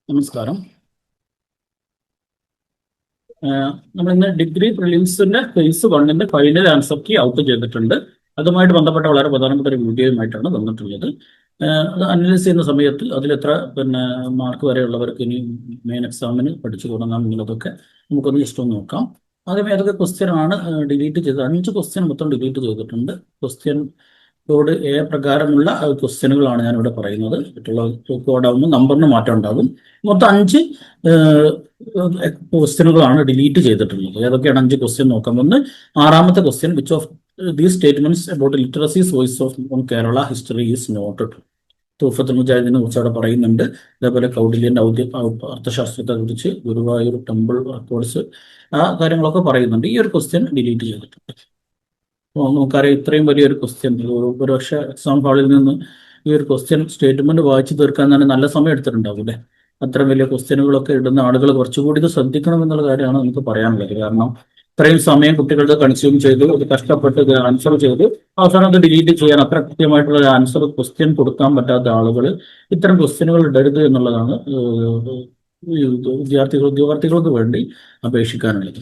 നമസ്കാരം. നമ്മളിന്ന് degree പ്രിലിംസിന്റെ face വണ്ണിന്റെ ഫൈനൽ ആൻസർ കീ ഔട്ട് ചെയ്തിട്ടുണ്ട്. അതുമായിട്ട് ബന്ധപ്പെട്ട വളരെ പ്രധാനപ്പെട്ട ഒരു വീഡിയോയുമായിട്ടാണ് വന്നിട്ടുള്ളത്. അത് അനലൈസ് ചെയ്യുന്ന സമയത്ത് അതിലെത്ര മാർക്ക് വരെയുള്ളവർക്ക് ഇനി മെയിൻ എക്സാമിന് പഠിച്ചു തുടങ്ങാം എന്നുള്ളതൊക്കെ നമുക്കൊന്ന് ജസ്റ്റ് ഒന്ന് നോക്കാം. ആദ്യം ഏതൊക്കെ ക്വസ്റ്റ്യൻ ആണ് ഡിലീറ്റ് ചെയ്തത്? 5 ക്വസ്റ്റ്യൻ മൊത്തം ഡിലീറ്റ് ചെയ്തിട്ടുണ്ട്. ക്വസ്റ്റ്യൻ കോഡ് എ പ്രകാരമുള്ള ക്വസ്റ്റ്യനുകളാണ് ഞാനിവിടെ പറയുന്നത്. മറ്റുള്ള കോഡാകുമ്പോൾ നമ്പറിന് മാറ്റം ഉണ്ടാകും. മൊത്തം 5 ക്വസ്റ്റ്യനുകളാണ് ഡിലീറ്റ് ചെയ്തിട്ടുള്ളത്. ഏതൊക്കെയാണ് 5 ക്വസ്റ്റ്യൻ നോക്കാം. ഒന്ന്, ആറാമത്തെ question, which of these statements about literacies voice of Kerala history is noted. തൂഫത്തുൽ മുജാഹിദിനെ കുറിച്ച് അവിടെ പറയുന്നുണ്ട്. അതേപോലെ കൗടില്യന്റെ അർത്ഥശാസ്ത്രത്തെ കുറിച്ച്, ഗുരുവായൂർ ടെമ്പിൾ റെക്കോർഡ്സ്, ആ കാര്യങ്ങളൊക്കെ പറയുന്നുണ്ട്. ഈ ഒരു ക്വസ്റ്റ്യൻ ഡിലീറ്റ് ചെയ്തിട്ടുണ്ട്. നമുക്കറിയാം, ഇത്രയും വലിയൊരു ക്വസ്റ്റ്യൻ ഒരുപക്ഷെ എക്സാം ഹാളിൽ നിന്ന് ഈ ഒരു ക്വസ്റ്റ്യൻ സ്റ്റേറ്റ്മെന്റ് വായിച്ചു തീർക്കാൻ തന്നെ നല്ല സമയം എടുത്തിട്ടുണ്ടാവും അല്ലേ. അത്ര വലിയ ക്വസ്റ്റ്യനുകളൊക്കെ ഇടുന്ന ആളുകൾ കുറച്ചുകൂടി ഇത് ശ്രദ്ധിക്കണം എന്നുള്ള കാര്യമാണ് നമുക്ക് പറയാനുള്ളത്. കാരണം ഇത്രയും സമയം കുട്ടികളുടെ കൺസ്യൂം ചെയ്ത് ഇത് കഷ്ടപ്പെട്ട് ഇത് ആൻസർ ചെയ്ത് അവസാനം അത് ഡിലീറ്റ് ചെയ്യാൻ അത്ര കൃത്യമായിട്ടുള്ള ആൻസർ ക്വസ്റ്റ്യൻ കൊടുക്കാൻ പറ്റാത്ത ആളുകൾ ഇത്തരം ക്വസ്റ്റ്യനുകൾ ഇടരുത് എന്നുള്ളതാണ് ഉദ്യോഗാർത്ഥികൾക്ക് വേണ്ടി അപേക്ഷിക്കാനുള്ളത്.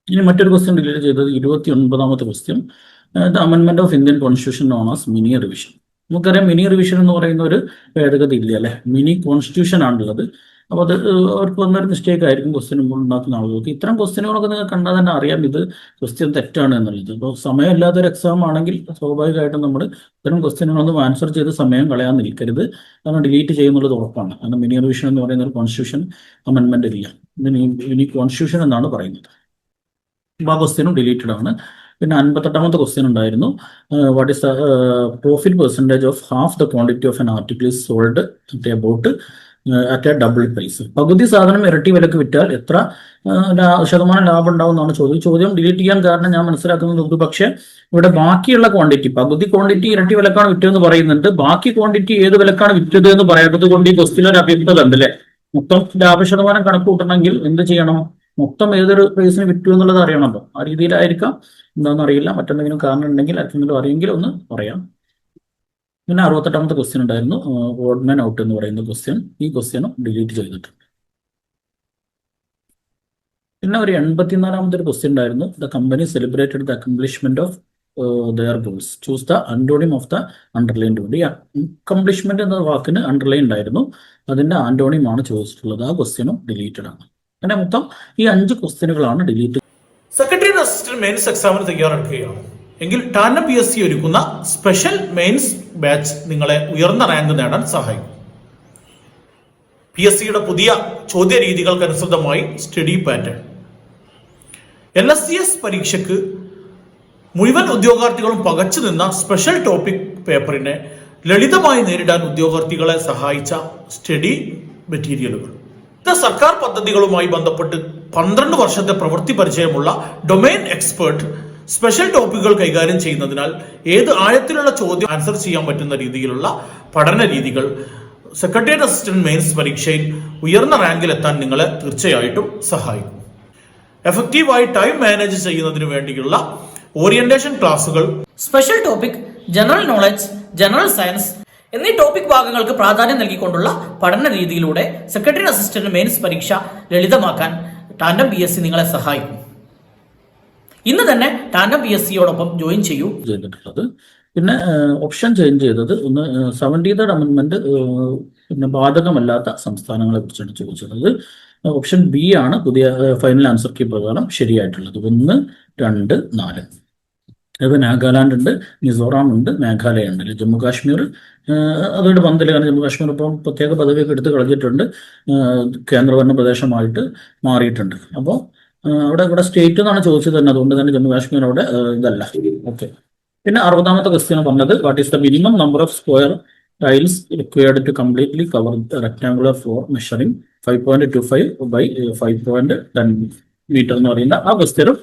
ഇനി മറ്റൊരു ക്വസ്റ്റ്യൻ ഡിലീറ്റ് ചെയ്തത് 29ാമത്തെ ക്വസ്റ്റ്യൻ, ദ അമെൻമെന്റ് of Indian constitution known as mini revision. നമുക്കറിയാം, മിനി റിവിഷൻ എന്ന് പറയുന്ന ഒരു ഭേദഗതി ഇല്ല അല്ലെ, മിനി കോൺസ്റ്റിറ്റ്യൂഷൻ ആണുള്ളത്. അപ്പോൾ അത് അവർക്ക് വന്നൊരു മിസ്റ്റേക്ക് ആയിരിക്കും ക്വസ്റ്റ്യൻ ഉണ്ടാക്കുന്ന ആളുകൾക്ക്. ഇത്തരം ക്വസ്റ്റ്യനുകളൊക്കെ നിങ്ങൾ കണ്ടാൽ തന്നെ അറിയാം ഇത് ക്വസ്റ്റ്യൻ തെറ്റാണ് എന്നുള്ളത്. അപ്പോൾ സമയമില്ലാത്തൊരു എക്സാം ആണെങ്കിൽ സ്വാഭാവികമായിട്ടും നമ്മൾ ഇത്തരം ക്വസ്റ്റ്യനുകളൊന്നും ആൻസർ ചെയ്ത് സമയം കളയാൻ നിൽക്കരുത്. കാരണം ഡിലീറ്റ് ചെയ്യുന്നുള്ളത് ഉറപ്പാണ്. കാരണം മിനി റിവിഷൻ എന്ന് പറയുന്ന ഒരു കോൺസ്റ്റിറ്റ്യൂഷൻ അമെൻമെന്റ് ഇല്ല, ഇതിന് മിനി കോൺസ്റ്റിറ്റ്യൂഷൻ എന്നാണ് പറയുന്നത്. ആ ക്വസ്റ്റ്യനും ഡിലീറ്റഡ് ആണ്. പിന്നെ 58ാമത്തെ ക്വസ്റ്റ്യൻ ഉണ്ടായിരുന്നു, what is the profit percentage of half the quantity of an article is sold at about at a double price. പകുതി സാധനം ഇരട്ടി വിലക്ക് വിറ്റാൽ എത്ര ശതമാനം ലാഭം ഉണ്ടാവും എന്നാണ് ചോദ്യം. ചോദ്യം ഡിലീറ്റ് ചെയ്യാൻ കാരണം ഞാൻ മനസ്സിലാക്കുന്നത് പക്ഷേ ഇവിടെ ബാക്കിയുള്ള ക്വാണ്ടിറ്റി, പകുതി ക്വാണ്ടിറ്റി ഇരട്ടി വിലക്കാണ് വിറ്റതെന്ന് പറയുന്നുണ്ട്, ബാക്കി ക്വാണ്ടിറ്റി ഏത് വിലക്കാണ് വിറ്റത് എന്ന് പറയാത്തത് കൊണ്ട് ഈ ക്വസ്റ്റ്യൻ ഒരു അവ്യക്തത ഉണ്ട് അല്ലേ. മൊത്തം ലാഭശതമാനം കണക്ക് കൂട്ടണമെങ്കിൽ എന്ത് ചെയ്യണം? മൊത്തം ഏതൊരു പ്രൈസിന് വിറ്റു എന്നുള്ളത് അറിയണമല്ലോ. ആ രീതിയിലായിരിക്കാം, എന്താണെന്ന് അറിയില്ല. മറ്റെന്തെങ്കിലും കാരണം ഉണ്ടെങ്കിൽ ആർക്കെങ്കിലും അറിയെങ്കിൽ ഒന്ന് പറയാം. പിന്നെ 68ാമത്തെ ക്വസ്റ്റ്യൻ ഉണ്ടായിരുന്നു, ഓഡ്മാൻ ഔട്ട് എന്ന് പറയുന്ന ക്വസ്റ്റ്യൻ. ഈ ക്വസ്റ്റ്യനും ഡിലീറ്റ് ചെയ്തിട്ടുണ്ട്. പിന്നെ ഒരു 84ാമത്തെ ഒരു ക്വസ്റ്റ്യൻ ഉണ്ടായിരുന്നു, the company celebrated the accomplishment of their goals, choose the antonym of the underlined word. ഈ അക്കംപ്ലിഷ്മെന്റ് എന്ന വാക്കിന് അണ്ടർലൈൻ ഉണ്ടായിരുന്നു, അതിന്റെ ആന്റോണിമാണ് ചോദിച്ചിട്ടുള്ളത്. ആ ക്വസ്റ്റ്യനും ഡിലീറ്റഡ് ആണ്. അങ്ങനെ മൊത്തം ഈ 5 ക്വസ്റ്റ്യനുകളാണ് ഡിലീറ്റ്. സെക്രട്ടേറിയറ്റ് അസിസ്റ്റന്റ് മെയിൻസ് എക്സാമിന് തയ്യാറെടുക്കുകയാണ് എങ്കിൽ ടാൻഡം PSC ഒരുക്കുന്ന സ്പെഷ്യൽ മെയിൻസ് ബാച്ച് നിങ്ങളെ ഉയർന്ന റാങ്ക് നേടാൻ സഹായിക്കും. PSCയുടെ പുതിയ ചോദ്യ രീതികൾക്കനുസൃതമായി സ്റ്റഡി പാറ്റേൺ, LSCS പരീക്ഷയ്ക്ക് മുഴുവൻ ഉദ്യോഗാർത്ഥികളും പകച്ചു നിന്ന സ്പെഷ്യൽ ടോപ്പിക് പേപ്പറിനെ ലളിതമായി നേരിടാൻ ഉദ്യോഗാർത്ഥികളെ സഹായിച്ച സ്റ്റഡി മെറ്റീരിയലുകൾ, സർക്കാർ പദ്ധതികളുമായി ബന്ധപ്പെട്ട് 12 വർഷത്തെ പ്രവൃത്തി പരിചയമുള്ള ഡൊമൈൻ എക്സ്പേർട്ട് സ്പെഷ്യൽ ടോപ്പിക്കുകൾ കൈകാര്യം ചെയ്യുന്നതിനാൽ ഏത് ആഴത്തിലുള്ള ചോദ്യം ആൻസർ ചെയ്യാൻ പറ്റുന്ന രീതിയിലുള്ള പഠന രീതികൾ സെക്രട്ടേറിയറ്റ് അസിസ്റ്റന്റ് മെയിൻസ് പരീക്ഷയിൽ ഉയർന്ന റാങ്കിൽ എത്താൻ നിങ്ങളെ തീർച്ചയായിട്ടും സഹായിക്കും. എഫക്റ്റീവായി ടൈം മാനേജ് ചെയ്യുന്നതിന് വേണ്ടിയുള്ള ഓറിയന്റേഷൻ ക്ലാസുകൾ, special topic, general knowledge, general science എന്നീ ടോപ്പിക് ഭാഗങ്ങൾക്ക് പ്രാധാന്യം നൽകിക്കൊണ്ടുള്ള പഠന രീതിയിലൂടെ സെക്രട്ടറി അസിസ്റ്റന്റ് മെയിൻസ് പരീക്ഷ ലളിതമാക്കാൻ ടാൻഡം PSC നിങ്ങളെ സഹായിക്കും. ഇന്ന് തന്നെ ടാൻഡം PSCയോടൊപ്പം ജോയിൻ ചെയ്തിട്ടുള്ളത്. പിന്നെ ഓപ്ഷൻ ചേഞ്ച് ചെയ്തത് ഒന്ന്, 70th അമെൻമെന്റ് പിന്നെ ബാധകമല്ലാത്ത സംസ്ഥാനങ്ങളെ കുറിച്ചാണ് ചോദിച്ചത്. ഓപ്ഷൻ B ആണ് പുതിയ ഫൈനൽ ആൻസർ കീ പ്രകാരം ശരിയായിട്ടുള്ളത്. 1, 2, 4. അത് നാഗാലാൻഡ് ഉണ്ട്, മിസോറാം ഉണ്ട്, മേഘാലയ ഉണ്ട്. ജമ്മു കാശ്മീർ അതോട് ബന്ധമില്ല, കാരണം ജമ്മു കാശ്മീർ ഇപ്പം പ്രത്യേക പദവിയൊക്കെ എടുത്ത് കളഞ്ഞിട്ടുണ്ട്, കേന്ദ്രഭരണ പ്രദേശമായിട്ട് മാറിയിട്ടുണ്ട്. അപ്പോൾ ഇവിടെ സ്റ്റേറ്റ് എന്നാണ് ചോദിച്ചത് തന്നെ, അതുകൊണ്ട് തന്നെ ജമ്മു കാശ്മീർ അവിടെ ഇതല്ല. ഓക്കെ. പിന്നെ 60ാമത്തെ ക്വസ്റ്റ്യൻ പറഞ്ഞത്, what is the minimum number of square tiles required to completely cover rectangular floor measuring 5.25 by 5.10 metre എന്ന് പറയുന്ന ആ ക്വസ്റ്റ്യനും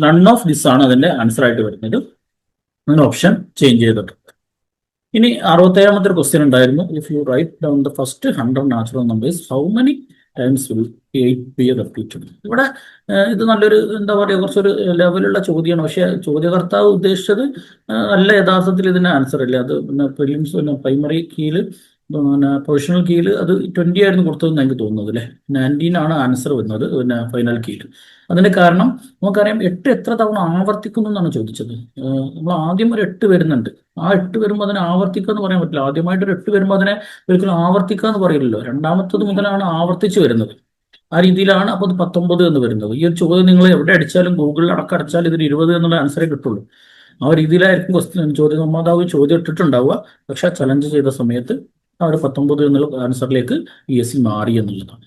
നൺ ഓഫ് ദിസ് ആണ് അതിന്റെ ആൻസർ ആയിട്ട് വരുന്നത്. അങ്ങനെ ഓപ്ഷൻ ചേഞ്ച് ചെയ്തിട്ടുണ്ട്. ഇനി 67ാമത്തെ ഒരു ക്വസ്റ്റ്യൻ ഉണ്ടായിരുന്നു, if you write down the first 100 natural numbers how many times will 8 be repeated. ഇവിടെ ഇത് നല്ലൊരു എന്താ പറയുക, കുറച്ചൊരു ലെവലുള്ള ചോദ്യമാണ്. പക്ഷെ ചോദ്യകർത്താവ് ഉദ്ദേശിച്ചത് നല്ല യഥാർത്ഥത്തിൽ ഇതിന് ആൻസർ ഇല്ല. അത് പിന്നെ പ്രിലിംസ് പിന്നെ പ്രൈമറി കീയിൽ പിന്നെ പ്രൊഫഷണൽ കീയിൽ അത് 20 ആയിരുന്നു കൊടുത്തതെന്ന് എനിക്ക് തോന്നുന്നത് അല്ലേ. 19 ആണ് ആൻസർ വരുന്നത് പിന്നെ ഫൈനൽ കീയിൽ. അതിന്റെ കാരണം നമുക്കറിയാം 8 എത്ര തവണ ആവർത്തിക്കുന്നു എന്നാണ് ചോദിച്ചത്. നമ്മൾ ആദ്യം ഒരു 8 വരുന്നുണ്ട്. ആ 8 വരുമ്പോൾ അതിനെ ആവർത്തിക്കുക എന്ന് പറയാൻ പറ്റില്ല. ആദ്യമായിട്ട് ഒരു 8 വരുമ്പോൾ അതിനെ ഒരിക്കലും ആവർത്തിക്കുക എന്ന് പറയില്ലല്ലോ. രണ്ടാമത്തത് മുതലാണ് ആവർത്തിച്ച് വരുന്നത്. ആ രീതിയിലാണ് അപ്പോൾ അത് 19 എന്ന് വരുന്നത്. ഈ ഒരു ചോദ്യം നിങ്ങൾ എവിടെ അടിച്ചാലും ഗൂഗിളിൽ അടക്കം അടിച്ചാൽ ഇതിന് 20 എന്നുള്ള ആൻസറേ കിട്ടുള്ളൂ. ആ ഒരു രീതിയിലായിരിക്കും ചോദ്യം നിർമ്മാതാവ് ചോദ്യം ഇട്ടിട്ടുണ്ടാവുക. പക്ഷെ ചലഞ്ച് ചെയ്ത സമയത്ത് ആ ഒരു 19 എന്നുള്ള ആൻസറിലേക്ക് PSC മാറി എന്നുള്ളതാണ്.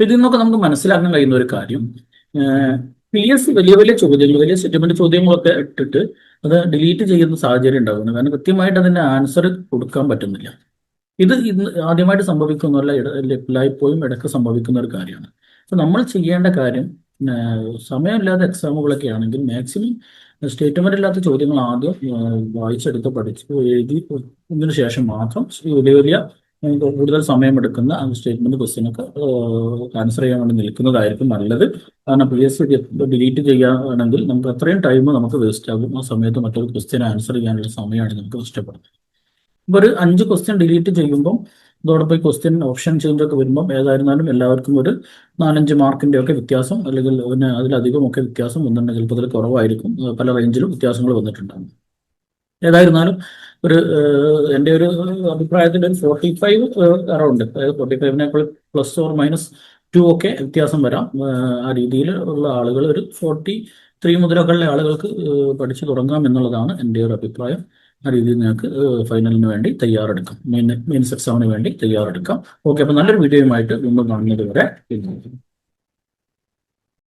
ഇതിൽ നിന്നൊക്കെ നമുക്ക് മനസ്സിലാക്കാൻ കഴിയുന്ന ഒരു കാര്യം, PSC വലിയ വലിയ ചോദ്യങ്ങൾ, വലിയ സെറ്റിൽമെന്റ് ചോദ്യങ്ങളൊക്കെ ഇട്ടിട്ട് അത് ഡിലീറ്റ് ചെയ്യുന്ന സാഹചര്യം ഉണ്ടാകുന്നു. കാരണം കൃത്യമായിട്ട് അതിന്റെ ആൻസർ കൊടുക്കാൻ പറ്റുന്നില്ല. ഇത് ഇന്ന് ആദ്യമായിട്ട് സംഭവിക്കുന്നതല്ല, എല്ലായ്പ്പോഴും ഇടയ്ക്ക് സംഭവിക്കുന്ന ഒരു കാര്യമാണ്. അപ്പൊ നമ്മൾ ചെയ്യേണ്ട കാര്യം, സമയമില്ലാത്ത എക്സാമുകളൊക്കെ ആണെങ്കിൽ മാക്സിമം സ്റ്റേറ്റ്മെന്റ് ഇല്ലാത്ത ചോദ്യങ്ങൾ ആദ്യം വായിച്ചെടുത്ത് പഠിച്ച് എഴുതി ഇതിനു ശേഷം മാത്രം വലിയ വലിയ കൂടുതൽ സമയമെടുക്കുന്ന സ്റ്റേറ്റ്മെന്റ് ക്വസ്റ്റ്യനൊക്കെ ആൻസർ ചെയ്യാൻ വേണ്ടി നിൽക്കുന്നതായിരിക്കും നല്ലത്. കാരണം PSC ഡിലീറ്റ് ചെയ്യുകയാണെങ്കിൽ നമുക്ക് അത്രയും ടൈം നമുക്ക് വേസ്റ്റ് ആകും. ആ സമയത്ത് മറ്റൊരു ക്വസ്റ്റ്യൻ ആൻസർ ചെയ്യാനുള്ള സമയമാണ് നമുക്ക് നഷ്ടപ്പെടുന്നത്. ഇപ്പോൾ ഒരു 5 ക്വസ്റ്റ്യൻ ഡിലീറ്റ് ചെയ്യുമ്പം ഇതോടൊപ്പം ക്വസ്റ്റ്യൻ ഓപ്ഷൻ ചേഞ്ച് ഒക്കെ വരുമ്പം ഏതായിരുന്നാലും എല്ലാവർക്കും ഒരു 4-5 മാർക്കിന്റെ ഒക്കെ വ്യത്യാസം, അല്ലെങ്കിൽ പിന്നെ അതിലധികമൊക്കെ വ്യത്യാസം വന്നിട്ടുണ്ട്. ചിലപ്പോൾ അതിൽ കുറവായിരിക്കും, പല റേഞ്ചിലും വ്യത്യാസങ്ങൾ വന്നിട്ടുണ്ടാകും. ഏതായിരുന്നാലും ഒരു എൻ്റെ ഒരു അഭിപ്രായത്തിൽ ഒരു 45 അറൗണ്ട്, അതായത് 45 +or-2 ഒക്കെ വ്യത്യാസം വരാം. ആ രീതിയിൽ ഉള്ള ആളുകൾ ഒരു 43 മുതലൊക്കെ ഉള്ള ആളുകൾക്ക് പഠിച്ചു തുടങ്ങാം എന്നുള്ളതാണ് എൻ്റെ ഒരു അഭിപ്രായം. ആ രീതിയിൽ നിങ്ങൾക്ക് ഫൈനലിന് വേണ്ടി തയ്യാറെടുക്കാം, മെയിൻസ് എക്സാമിന് വേണ്ടി തയ്യാറെടുക്കാം. ഓക്കെ, അപ്പോൾ നല്ലൊരു വീഡിയോയുമായിട്ട് വീണ്ടും കാണുന്നത് വരെ.